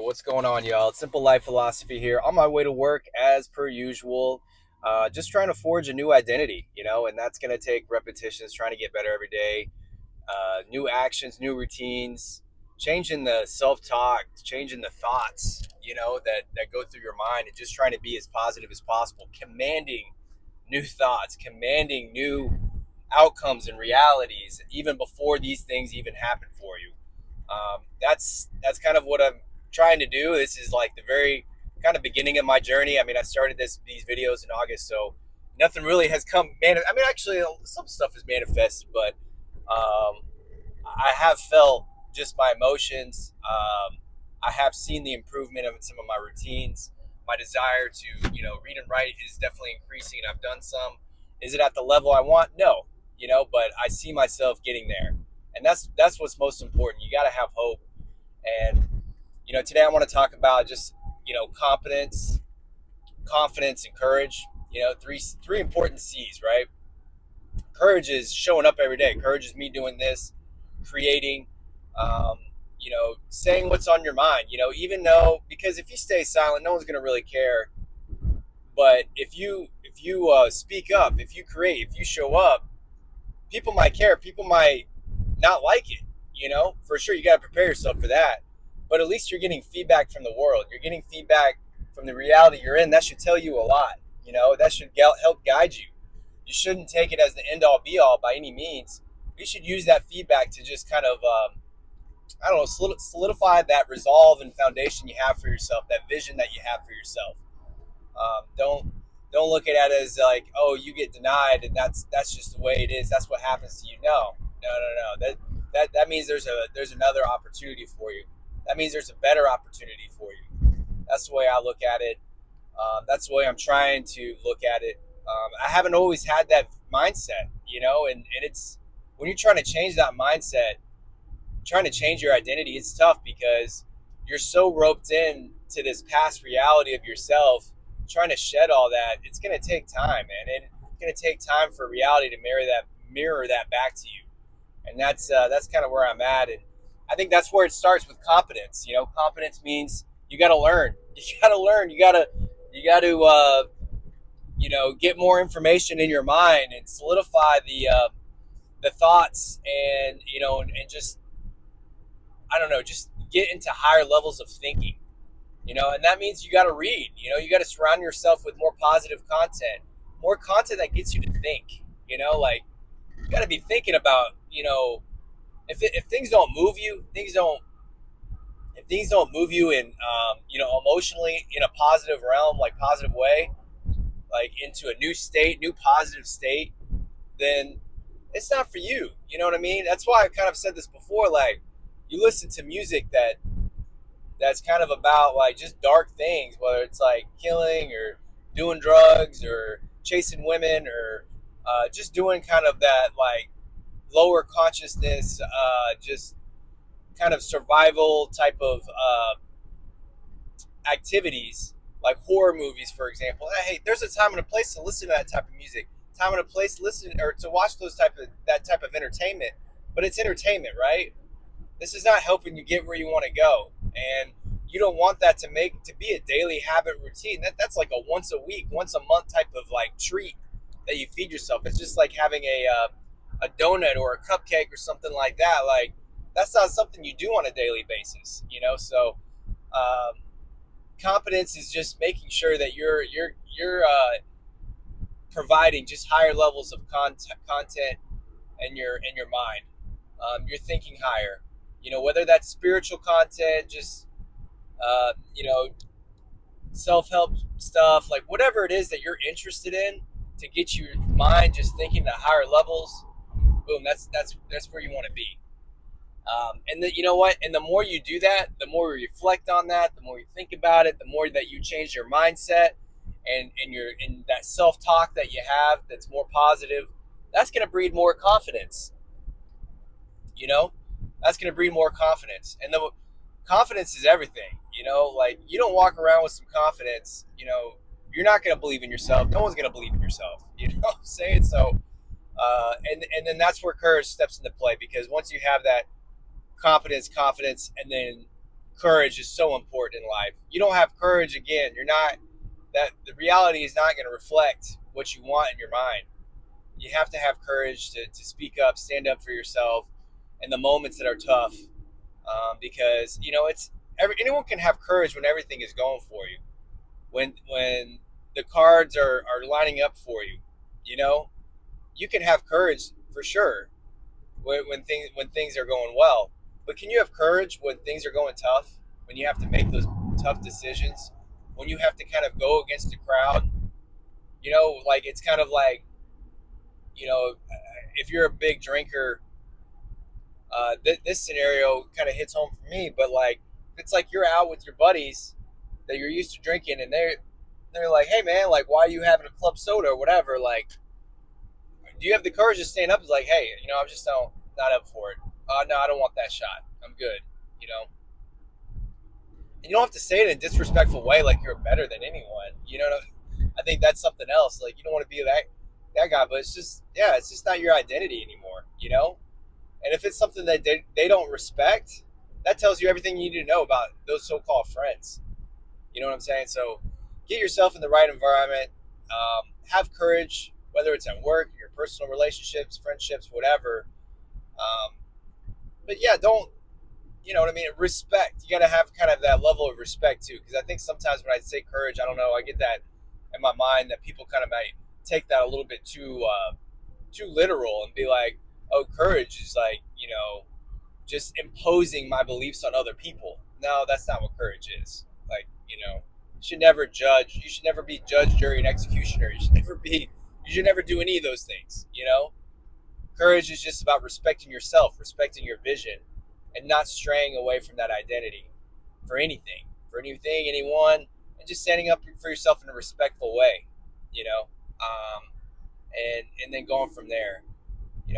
What's going on, y'all? It's Simple Life Philosophy here. On my way to work, as per usual. Just trying to forge a new identity, and that's going to take repetitions, trying to get better every day. New actions, new routines, changing the self-talk, changing the thoughts, that go through your mind, and just trying to be as positive as possible, commanding new thoughts, commanding new outcomes and realities, even before these things even happen for you. That's kind of what I'm trying to do. This is like the very kind of beginning of my journey. I mean, I started these videos in August, so nothing really has come. I mean, actually, some stuff is manifested, but I have felt just my emotions. I have seen the improvement of some of my routines. My desire to read and write is definitely increasing, and I've done some. Is it at the level I want? No, but I see myself getting there, and that's what's most important. You got to have hope. And today I want to talk about just competence, confidence, and courage. Three important C's, right? Courage is showing up every day. Courage is me doing this, creating, saying what's on your mind. Even though, because if you stay silent, no one's gonna really care. But if you speak up, if you create, if you show up, people might care. People might not like it. For sure, you got to prepare yourself for that. But at least you're getting feedback from the world. You're getting feedback from the reality you're in. That should tell you a lot. That should help guide you. You shouldn't take it as the end all be all by any means. You should use that feedback to just kind of, I don't know, solidify that resolve and foundation you have for yourself, that vision that you have for yourself. Don't look at it as like, oh, you get denied and that's just the way it is. That's what happens to you. No. That means there's another opportunity for you. That means there's a better opportunity for you. That's the way I look at it. That's the way I'm trying to look at it. I haven't always had that mindset, and it's when you're trying to change that mindset, trying to change your identity, it's tough because you're so roped in to this past reality of yourself. Trying to shed all that, it's going to take time, man. And it's going to take time for reality to mirror that back to you. And that's kind of where I'm at. And I think that's where it starts with competence. Competence means you got to learn. You got to learn. You got to get more information in your mind and solidify the thoughts, and just, I don't know, just get into higher levels of thinking. And that means you got to read. You got to surround yourself with more positive content, more content that gets you to think. Like, you got to be thinking about, if things don't move you, if things don't move you in, emotionally in a positive realm, like positive way, like into a new positive state, then it's not for you. You know what I mean? That's why I kind of said this before. Like, you listen to music that's kind of about like just dark things, whether it's like killing or doing drugs or chasing women or just doing kind of that like lower consciousness, just kind of survival type of activities, like horror movies, for example. Hey, there's a time and a place to listen to that type of music. Time and a place to listen or to watch that type of entertainment. But it's entertainment, right? This is not helping you get where you want to go, and you don't want that to be a daily habit routine. That's like a once a week, once a month type of like treat that you feed yourself. It's just like having a donut or a cupcake or something like that. Like, that's not something you do on a daily basis. So competence is just making sure that you're providing just higher levels of content in your mind. You're thinking higher. Whether that's spiritual content, just uh, you know, self-help stuff, like whatever it is that you're interested in to get your mind just thinking at higher levels. Boom, that's where you want to be. And then, you know what? And the more you do that, the more you reflect on that, the more you think about it, the more that you change your mindset and your in that self-talk that you have that's more positive, that's going to breed more confidence. You know, that's going to breed more confidence, and the confidence is everything. Like, you don't walk around with some confidence. You're not going to believe in yourself. No one's going to believe in yourself. You know what I'm saying? So, and then that's where courage steps into play, because once you have that confidence, and then courage is so important in life. You don't have courage, again, you're not, that the reality is not going to reflect what you want in your mind. You have to have courage to speak up, stand up for yourself in the moments that are tough, because it's anyone can have courage when everything is going for you, when the cards are lining up for you. You know, you can have courage for sure when things are going well. But can you have courage when things are going tough? When you have to make those tough decisions? When you have to kind of go against the crowd? Like it's kind of like, if you're a big drinker, this scenario kind of hits home for me. But like, it's like you're out with your buddies that you're used to drinking, and they're like, "Hey man, like, why are you having a club soda or whatever?" Like, do you have the courage to stand up? It's like, hey, I'm just not up for it. No, I don't want that shot. I'm good. You know, and you don't have to say it in a disrespectful way, like you're better than anyone. I think that's something else. Like, you don't want to be that guy, but it's just, yeah, it's just not your identity anymore. And if it's something that they don't respect, that tells you everything you need to know about those so-called friends. You know what I'm saying? So get yourself in the right environment. Have courage, whether it's at work, your personal relationships, friendships, whatever. Um, but yeah, don't, you know what I mean? Respect. You got to have kind of that level of respect too. Because I think sometimes when I say courage, I don't know, I get that in my mind that people kind of might take that a little bit too literal and be like, oh, courage is like, just imposing my beliefs on other people. No, that's not what courage is. Like, you should never judge. You should never be judge, jury, and executioner. You should never do any of those things. Courage is just about respecting yourself, respecting your vision, and not straying away from that identity for anything, anyone, and just standing up for yourself in a respectful way, you know, um, and then going from there.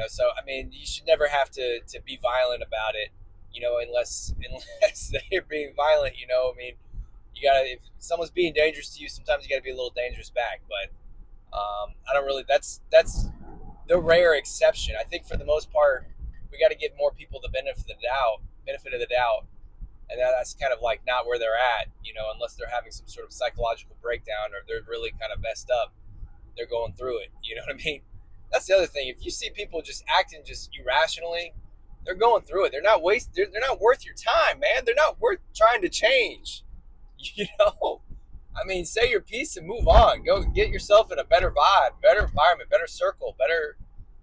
So I mean, you should never have to be violent about it, unless they're being violent. I mean, you gotta, if someone's being dangerous to you, sometimes you gotta be a little dangerous back. But I don't really. That's the rare exception. I think for the most part, we got to give more people the benefit of the doubt, and that's kind of like not where they're at. Unless they're having some sort of psychological breakdown or they're really kind of messed up, they're going through it. You know what I mean? That's the other thing. If you see people just acting just irrationally, they're going through it. They're not They're not worth your time, man. They're not worth trying to change. You know, I mean, say your piece and move on. Go get yourself in a better vibe, better environment, better circle, better.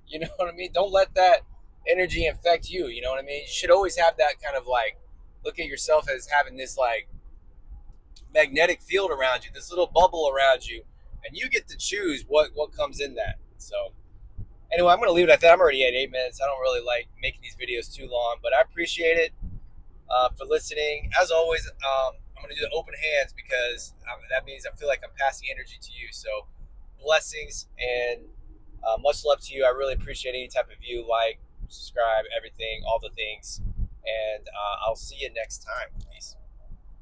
You know what I mean? Don't let that energy infect you. You know what I mean? You should always have that kind of like, look at yourself as having this like magnetic field around you, this little bubble around you, and you get to choose what comes in that. So anyway, I'm going to leave it at that. I'm already at 8 minutes. I don't really like making these videos too long, but I appreciate it for listening. As always, I'm going to do the open hands because that means I feel like I'm passing energy to you. So blessings and much love to you. I really appreciate any type of view, like, subscribe, everything, all the things. And I'll see you next time. Peace.